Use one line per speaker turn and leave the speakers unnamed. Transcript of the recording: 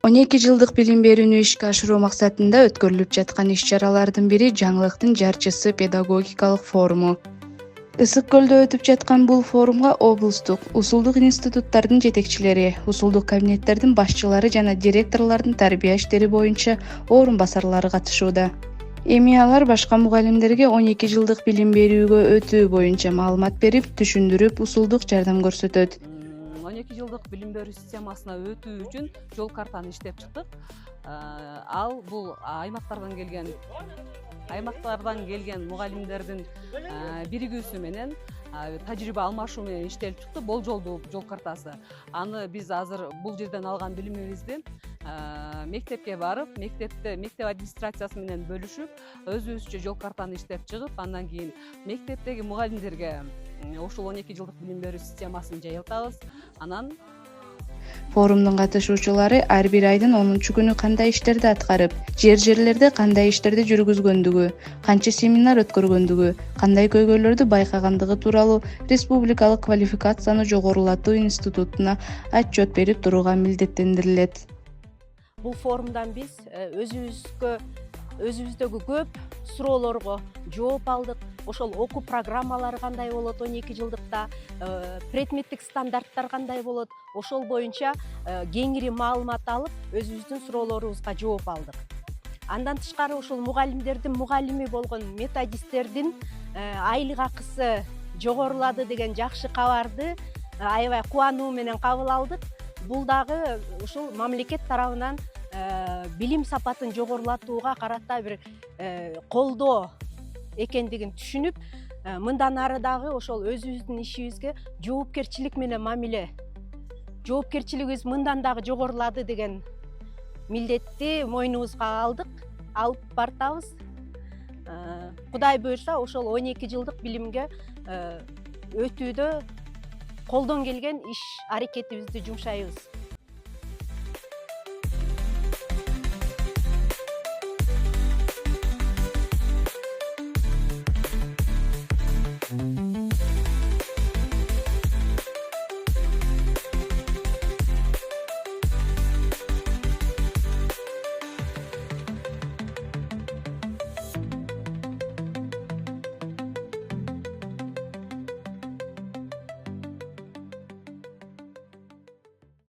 12 жылдык билим берүүнү ишке ашыруу максатында өткөрүлүп жаткан иш-чаралардын бири жаңылыктын жарчысы педагогикалык форуму. Ысык көлдө өтүп жаткан бул форумга облустук, усулдук институттардын жетекчилери, усулдук кабинеттердин башчылары жана директорлордун тарбия иштери боюнча орун басарлары катышууда. Эми алар башка мугалимдерге 12 жылдык билим берүүгө өтүү боюнча маалымат берип, түшүндүрүп, усулдук жардам көрсөтөт.
12 жылдык билим берүү системасына өтүү үчүн жол картаны иштеп чыктык. Ал бул аймактардан келген мугалимдердин биригүүсү менен тажрыйба алмашуу менен иштелип чыкты. Болжолдуу жол картасы. Аны биз азыр бул жерден алган билимибизди мектепке барып, мектеп администрациясы менен бөлүшүп, өзүбүзчө жол картаны иштеп чыгып, андан кийин мектептеги мугалимдерге ушул 12 жылдык билим берүү системасын жайылтабыз. Анан
форумдун катышуучулары ар бир айдын 10-күнү кандай иштерди аткарып, жерлерде кандай иштерди жүргүзгөндүгү, канча семинар өткөргөндүгү, кандай көйгөйлөрдү байкагандыгы тууралуу Республикалык квалификацияны жогорулатуу институтуна отчет берип турууга милдеттендирилет.
Бул форумдан биз өзүбүздөгү көп суроолорго жооп алдык. Ошол окуу программалары кандай болот 12 жылдыкта, предметтик стандарттар кандай болот, ошол боюнча кеңири маалымат алып, өзүбүздүн суроолорубузга жооп алдык. Андан тышкары ошол мугалимдердин мугалими болгон методисттердин айлык акысы жогорулады деген жакшы кабарды аябай кубануу менен кабыл алдык. Бул дагы ушул мамлекет тарабынан билим сапатын жогорулатууга карата бир колдоо экендигин түшүнүп, мындан ары дагы ошол өзүбүздүн ишибизге жоопкерчилик менен мамиле, жоопкерчилигибиз мындан дагы жогорулады деген милдетти мойнубузга алдык, алып бартабыз. Кудай буйрса, ошол 12 жылдык билимге өтүүдө колдон келген иш аракетибизди жумшайбыз.